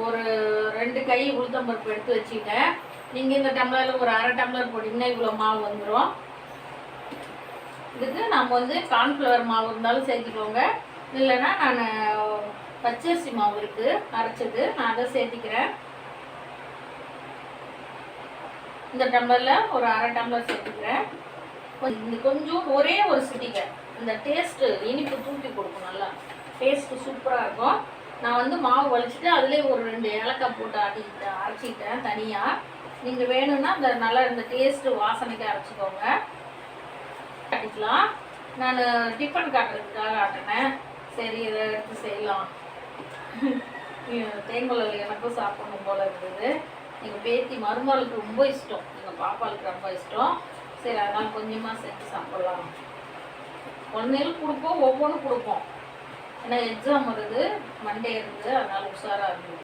ஒரு 2 கை உளுத்தம்பருப்பு எடுத்து வச்சுட்டேன். நீங்கள் இந்த டம்ளரில் ஒரு அரை டம்ளர் போட்டிங்கன்னா இவ்வளோ மாவு வந்துடும். இதுக்கு நம்ம வந்து கார்ன்ஃப்ளவர் மாவு இருந்தாலும் சேர்த்துக்கோங்க, இல்லைன்னா நான் பச்சரிசி மாவு இருக்குது அரைச்சது, நான் அதை சேர்த்திக்கிறேன். இந்த டம்ளரில் ஒரு அரை டம்ளர் சேர்த்துக்கிறேன். கொஞ்சம் ஒரே ஒரு சிட்டிகை இந்த டேஸ்ட்டு இனிப்பு தூக்கி கொடுக்கும், நல்லா டேஸ்ட்டு சூப்பராக இருக்கும். நான் வந்து மாவு வலிச்சுட்டு அதிலே ஒரு 2 ஏலக்காய் போட்டு அரைச்சிக்கிட்டேன் தனியாக. நீங்கள் வேணும்னா அந்த நல்லா இந்த டேஸ்ட்டு வாசனைக்கு அரைச்சிக்கோங்க. அடிக்கலாம். நான் டிஃபன் காட்டுறதுக்காக ஆட்டினேன். சரி இதை எடுத்து செய்யலாம். தேங்குழல் எனக்கும் சாப்பிடணும் போல் இருந்தது. எங்கள் பேத்தி மருமகளுக்கு ரொம்ப இஷ்டம், எங்கள் பாப்பாவுக்கு ரொம்ப இஷ்டம். சரி அதனால் கொஞ்சமாக செஞ்சு சாப்பிட்லாம். குழந்தைகளுக்கு கொடுப்போம், ஒவ்வொன்றும் கொடுப்போம். ஏன்னா எக்ஸாம் வருது, மண்டே இருக்குது, அதனால் உஷாராக இருக்குது.